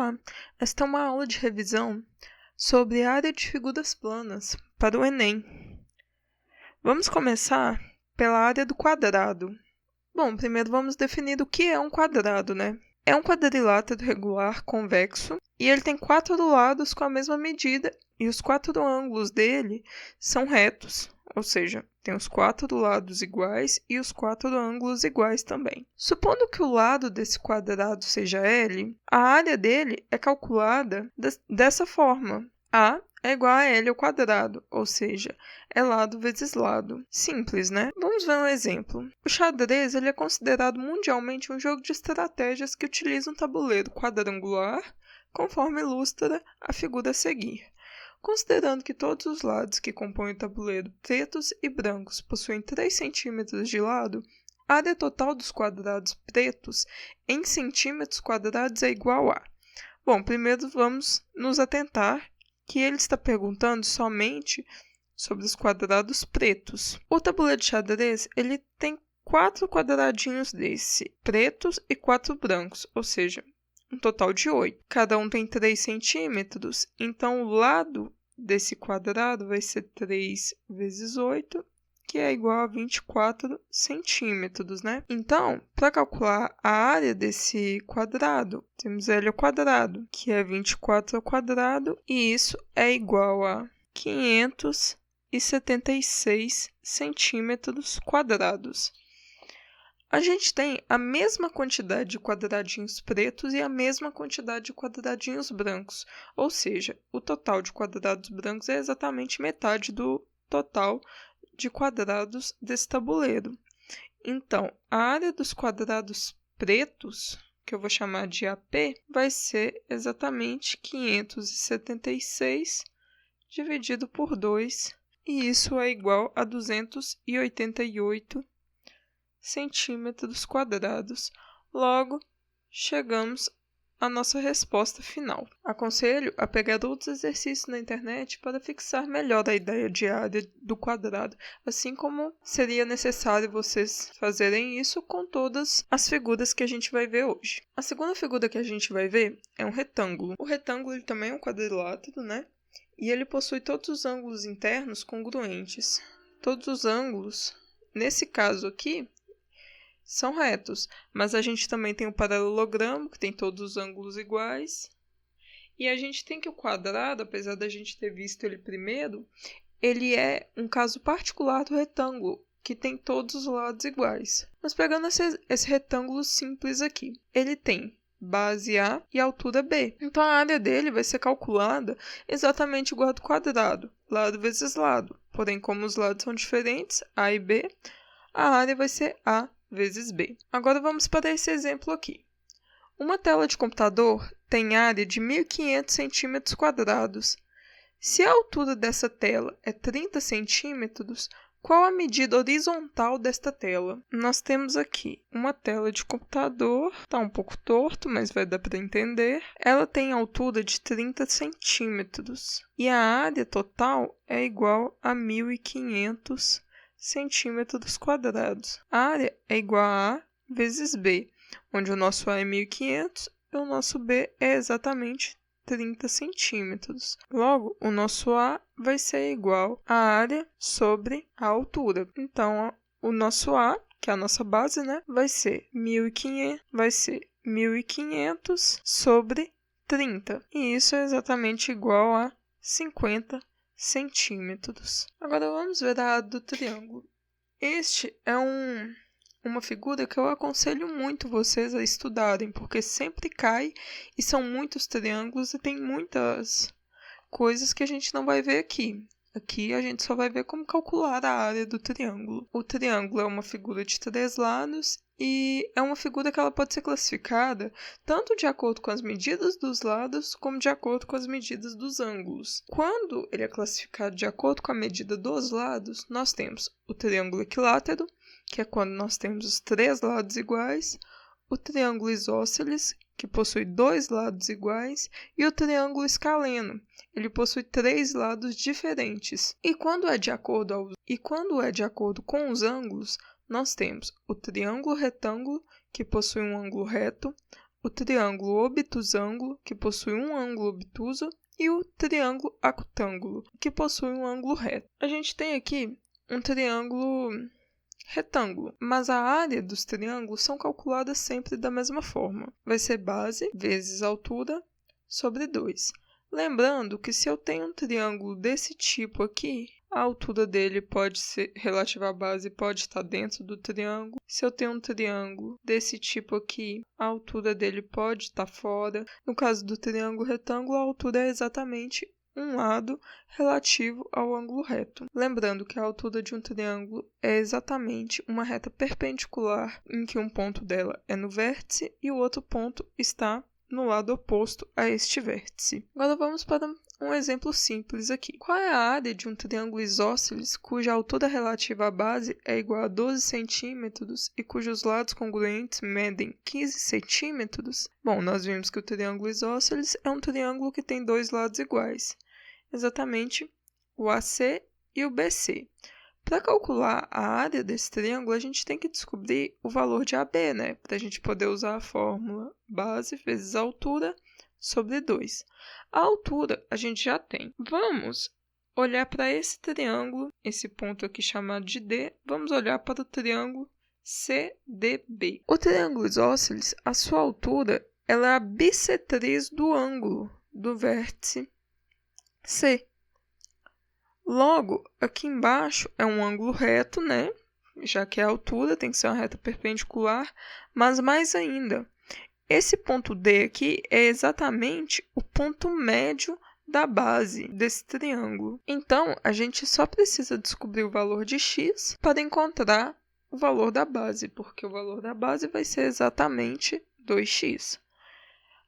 Olá, esta é uma aula de revisão sobre a área de figuras planas para o Enem. Vamos começar pela área do quadrado. Bom, primeiro vamos definir o que é um quadrado, né? É um quadrilátero regular convexo e ele tem 4 lados com a mesma medida e os 4 ângulos dele são retos, ou seja, tem os 4 lados iguais e os 4 ângulos iguais também. Supondo que o lado desse quadrado seja L, a área dele é calculada dessa forma. A é igual a L ao quadrado, ou seja, é lado vezes lado. Simples, né? Vamos ver um exemplo. O xadrez ele é considerado mundialmente um jogo de estratégias que utiliza um tabuleiro quadrangular, conforme ilustra a figura a seguir. Considerando que todos os lados que compõem o tabuleiro, pretos e brancos, possuem 3 centímetros de lado, a área total dos quadrados pretos em centímetros quadrados é igual a... Bom, primeiro vamos nos atentar que ele está perguntando somente sobre os quadrados pretos. O tabuleiro de xadrez ele tem 4 quadradinhos desse, pretos e 4 brancos, ou seja, um total de 8. Cada um tem 3 centímetros, então o lado desse quadrado vai ser 3 vezes 8, que é igual a 24 centímetros, né? Então, para calcular a área desse quadrado, temos L ao quadrado, que é 24 ao quadrado, e isso é igual a 576 centímetros quadrados. A gente tem a mesma quantidade de quadradinhos pretos e a mesma quantidade de quadradinhos brancos, ou seja, o total de quadrados brancos é exatamente metade do total de quadrados desse tabuleiro. Então, a área dos quadrados pretos, que eu vou chamar de AP, vai ser exatamente 576 dividido por 2, e isso é igual a 288 centímetros quadrados. Logo, chegamos à nossa resposta final. Aconselho a pegar outros exercícios na internet para fixar melhor a ideia de área do quadrado, assim como seria necessário vocês fazerem isso com todas as figuras que a gente vai ver hoje. A segunda figura que a gente vai ver é um retângulo. O retângulo ele também é um quadrilátero, né? E ele possui todos os ângulos internos congruentes. Todos os ângulos, nesse caso aqui, são retos, mas a gente também tem o paralelogramo, que tem todos os ângulos iguais. E a gente tem que o quadrado, apesar da gente ter visto ele primeiro, ele é um caso particular do retângulo, que tem todos os lados iguais. Mas pegando esse retângulo simples aqui, ele tem base A e altura B. Então a área dele vai ser calculada exatamente igual ao do quadrado, lado vezes lado. Porém, como os lados são diferentes, A e B, a área vai ser A vezes B. Agora vamos para esse exemplo aqui. Uma tela de computador tem área de 1.500 centímetros quadrados. Se a altura dessa tela é 30 centímetros, qual a medida horizontal desta tela? Nós temos aqui uma tela de computador, está um pouco torto, mas vai dar para entender. Ela tem altura de 30 centímetros e a área total é igual a 1.500 centímetros quadrados. A área é igual a A vezes B, onde o nosso A é 1.500 e o nosso B é exatamente 30 centímetros. Logo, o nosso A vai ser igual à área sobre a altura. Então, o nosso A, que é a nossa base, né, vai ser 1.500 sobre 30. E isso é exatamente igual a 50 centímetros. Agora vamos ver a área do triângulo. Este é uma figura que eu aconselho muito vocês a estudarem, porque sempre cai e são muitos triângulos e tem muitas coisas que a gente não vai ver aqui. Aqui a gente só vai ver como calcular a área do triângulo. O triângulo é uma figura de 3 lados e é uma figura que ela pode ser classificada tanto de acordo com as medidas dos lados como de acordo com as medidas dos ângulos. Quando ele é classificado de acordo com a medida dos lados, nós temos o triângulo equilátero, que é quando nós temos os 3 lados iguais, o triângulo isósceles, que possui 2 lados iguais, e o triângulo escaleno, ele possui 3 lados diferentes. E quando é de acordo com os ângulos, nós temos o triângulo retângulo, que possui um ângulo reto, o triângulo obtusângulo, que possui um ângulo obtuso, e o triângulo acutângulo, que possui um ângulo reto. A gente tem aqui um triângulo retângulo, mas a área dos triângulos são calculadas sempre da mesma forma. Vai ser base vezes altura sobre 2. Lembrando que se eu tenho um triângulo desse tipo aqui, a altura dele pode ser relativa à base, pode estar dentro do triângulo. Se eu tenho um triângulo desse tipo aqui, a altura dele pode estar fora. No caso do triângulo retângulo, a altura é exatamente um lado relativo ao ângulo reto. Lembrando que a altura de um triângulo é exatamente uma reta perpendicular em que um ponto dela é no vértice e o outro ponto está no lado oposto a este vértice. Agora vamos para um exemplo simples aqui. Qual é a área de um triângulo isósceles cuja altura relativa à base é igual a 12 centímetros e cujos lados congruentes medem 15 centímetros? Bom, nós vimos que o triângulo isósceles é um triângulo que tem dois lados iguais, exatamente o AC e o BC. Para calcular a área desse triângulo, a gente tem que descobrir o valor de AB, né? Para a gente poder usar a fórmula base vezes altura sobre 2. A altura a gente já tem. Vamos olhar para esse triângulo, esse ponto aqui chamado de D. Vamos olhar para o triângulo CDB. O triângulo isósceles, a sua altura, ela é a bissetriz do ângulo do vértice C. Logo, aqui embaixo é um ângulo reto, né? Já que a altura tem que ser uma reta perpendicular, mas mais ainda, esse ponto D aqui é exatamente o ponto médio da base desse triângulo. Então, a gente só precisa descobrir o valor de x para encontrar o valor da base, porque o valor da base vai ser exatamente 2x.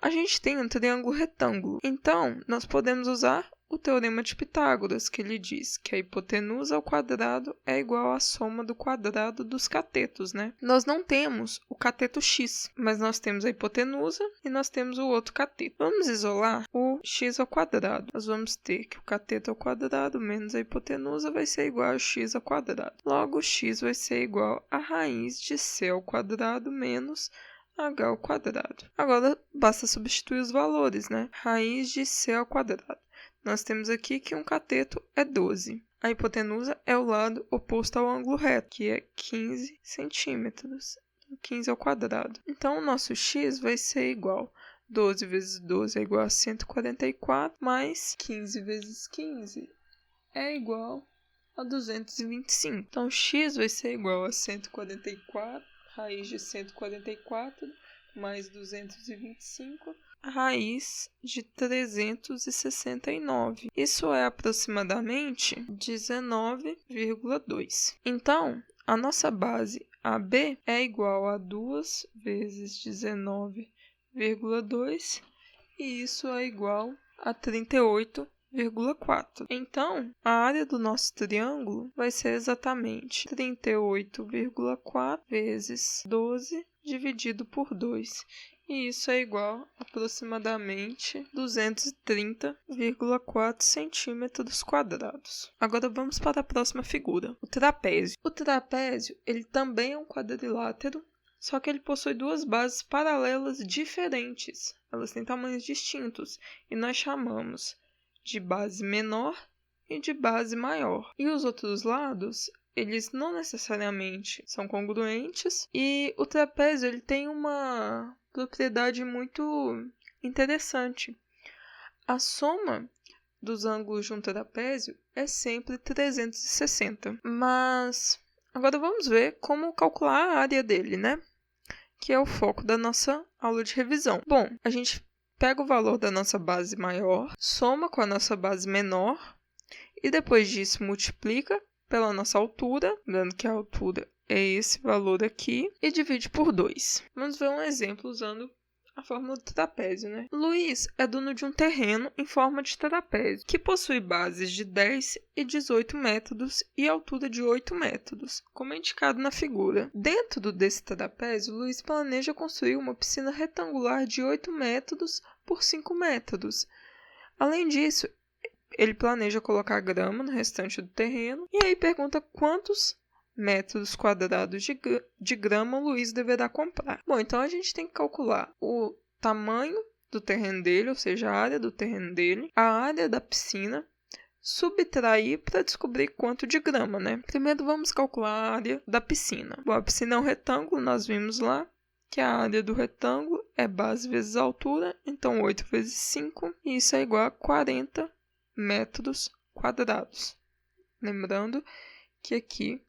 A gente tem um triângulo retângulo, então nós podemos usar o teorema de Pitágoras, que ele diz que a hipotenusa ao quadrado é igual à soma do quadrado dos catetos, né? Nós não temos o cateto x, mas nós temos a hipotenusa e nós temos o outro cateto. Vamos isolar o x ao quadrado. Nós vamos ter que o cateto ao quadrado menos a hipotenusa vai ser igual a x ao quadrado. Logo, x vai ser igual a raiz de c ao quadrado menos h ao quadrado. Agora, basta substituir os valores, né? Raiz de c ao quadrado. Nós temos aqui que um cateto é 12. A hipotenusa é o lado oposto ao ângulo reto, que é 15 centímetros. 15 ao quadrado. Então, o nosso x vai ser igual a 12 vezes 12 é igual a 144, mais 15 vezes 15 é igual a 225. Então, x vai ser igual a 144, raiz de 144, mais 225, raiz de 369. Isso é aproximadamente 19,2. Então, a nossa base AB é igual a 2 vezes 19,2 e isso é igual a 38,4. Então, a área do nosso triângulo vai ser exatamente 38,4 vezes 12 dividido por 2. E isso é igual a aproximadamente 230,4 centímetros quadrados. Agora vamos para a próxima figura, o trapézio. O trapézio ele também é um quadrilátero, só que ele possui duas bases paralelas diferentes. Elas têm tamanhos distintos e nós chamamos de base menor e de base maior. E os outros lados, eles não necessariamente são congruentes e o trapézio ele tem uma propriedade muito interessante. A soma dos ângulos de um trapézio é sempre 360. Mas agora vamos ver como calcular a área dele, né? Que é o foco da nossa aula de revisão. Bom, a gente pega o valor da nossa base maior, soma com a nossa base menor e depois disso multiplica pela nossa altura, lembrando que a altura é esse valor aqui, e divide por 2. Vamos ver um exemplo usando a fórmula do trapézio, né? Luiz é dono de um terreno em forma de trapézio, que possui bases de 10 e 18 metros e altura de 8 metros, como é indicado na figura. Dentro desse trapézio, Luiz planeja construir uma piscina retangular de 8 metros por 5 metros. Além disso, ele planeja colocar grama no restante do terreno e aí pergunta quantos metros quadrados de grama o Luiz deverá comprar. Bom, então a gente tem que calcular o tamanho do terreno dele, ou seja, a área do terreno dele, a área da piscina, subtrair para descobrir quanto de grama, né? Primeiro vamos calcular a área da piscina. Bom, a piscina é um retângulo, nós vimos lá que a área do retângulo é base vezes altura, então 8 vezes 5, e isso é igual a 40 metros quadrados. Lembrando que aqui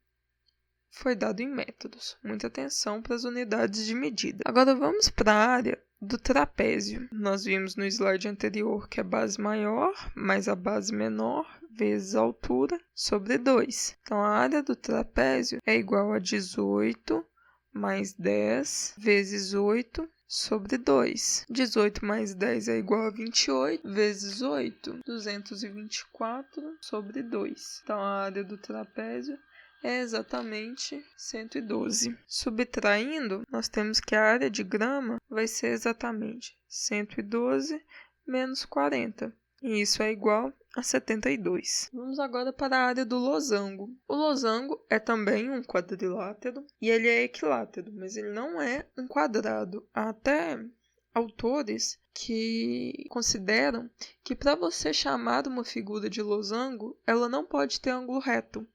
foi dado em métodos. Muita atenção para as unidades de medida. Agora vamos para a área do trapézio. Nós vimos no slide anterior que a base maior mais a base menor vezes a altura sobre 2. Então, a área do trapézio é igual a 18 mais 10 vezes 8 sobre 2. 18 mais 10 é igual a 28 vezes 8, 224 sobre 2. Então, a área do trapézio é exatamente 112. Subtraindo, nós temos que a área de grama vai ser exatamente 112 menos 40. E isso é igual a 72. Vamos agora para a área do losango. O losango é também um quadrilátero e ele é equilátero, mas ele não é um quadrado. Há até autores que consideram que para você chamar uma figura de losango, ela não pode ter ângulo reto.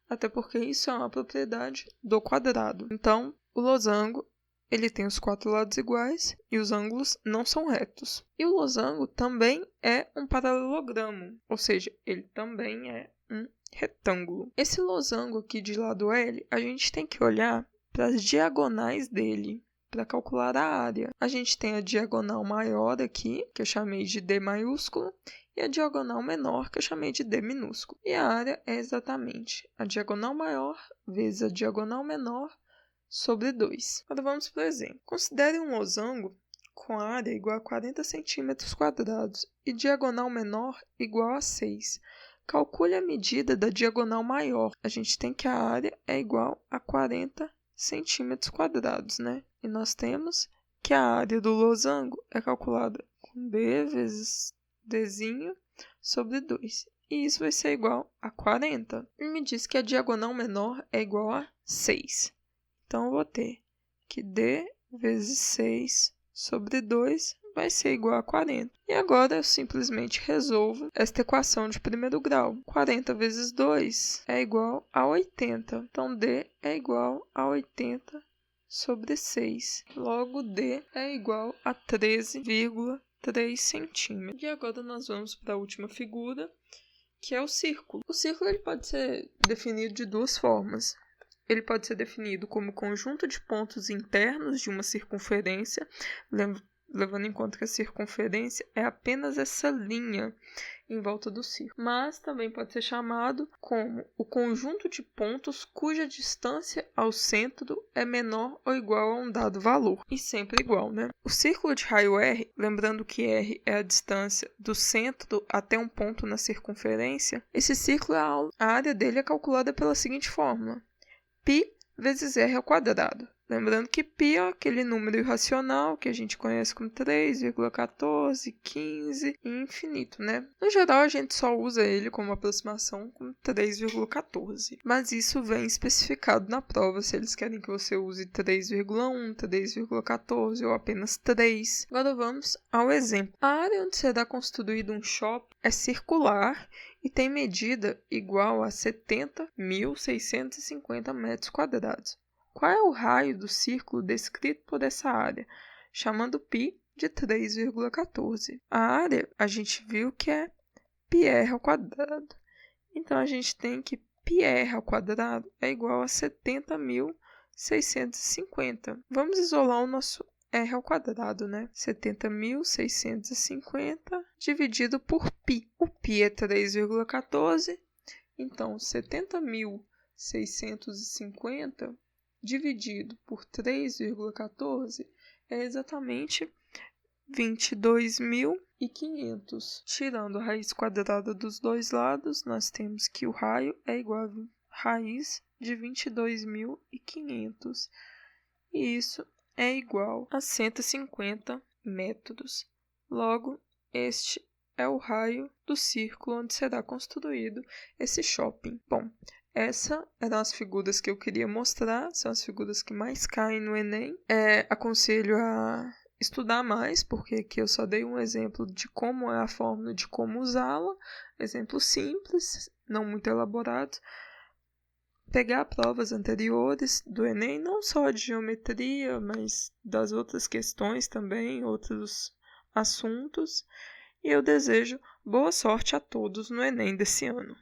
Até porque isso é uma propriedade do quadrado. Então, o losango ele tem os 4 lados iguais e os ângulos não são retos. E o losango também é um paralelogramo, ou seja, ele também é um retângulo. Esse losango aqui de lado L, a gente tem que olhar para as diagonais dele para calcular a área. A gente tem a diagonal maior aqui, que eu chamei de D maiúsculo, e a diagonal menor, que eu chamei de D minúsculo. E a área é exatamente a diagonal maior vezes a diagonal menor sobre 2. Agora vamos para o exemplo. Considere um losango com área igual a 40 centímetros quadrados e diagonal menor igual a 6. Calcule a medida da diagonal maior. A gente tem que a área é igual a 40 centímetros quadrados, né? E nós temos que a área do losango é calculada com D vezes Dzinho sobre 2. E isso vai ser igual a 40. E me diz que a diagonal menor é igual a 6. Então, eu vou ter que D vezes 6 sobre 2 vai ser igual a 40. E agora eu simplesmente resolvo esta equação de primeiro grau. 40 vezes 2 é igual a 80. Então, D é igual a 80 sobre 6. Logo, D é igual a 13,3 centímetros. E agora nós vamos para a última figura, que é o círculo. O círculo ele pode ser definido de duas formas. Ele pode ser definido como conjunto de pontos internos de uma circunferência, levando em conta que a circunferência é apenas essa linha em volta do círculo. Mas também pode ser chamado como o conjunto de pontos cuja distância ao centro é menor ou igual a um dado valor. E sempre igual, né? O círculo de raio R, lembrando que R é a distância do centro até um ponto na circunferência, esse círculo, a área dele é calculada pela seguinte fórmula: π vezes r ao quadrado. Lembrando que π é aquele número irracional que a gente conhece como 3,14, 15 e infinito, né? No geral, a gente só usa ele como aproximação com 3,14. Mas isso vem especificado na prova, se eles querem que você use 3,1, 3,14 ou apenas 3. Agora vamos ao exemplo. A área onde será construído um shopping é circular e tem medida igual a 70.650 metros quadrados. Qual é o raio do círculo descrito por essa área? Chamando π de 3,14. A área, a gente viu que é πr ao quadrado. Então, a gente tem que πr ao quadrado é igual a 70.650. Vamos isolar o nosso r ao quadrado, né? 70.650 dividido por π. O π é 3,14, então 70.650 dividido por 3,14 é exatamente 22.500. Tirando a raiz quadrada dos dois lados, nós temos que o raio é igual a raiz de 22.500. E isso é igual a 150 metros. Logo, este é o raio do círculo onde será construído esse shopping. Bom, Essas eram as figuras que eu queria mostrar, são as figuras que mais caem no Enem. Aconselho a estudar mais, porque aqui eu só dei um exemplo de como é a fórmula, de como usá-la, exemplo simples, não muito elaborado. Pegar provas anteriores do Enem, não só de geometria, mas das outras questões também, outros assuntos. E eu desejo boa sorte a todos no Enem desse ano.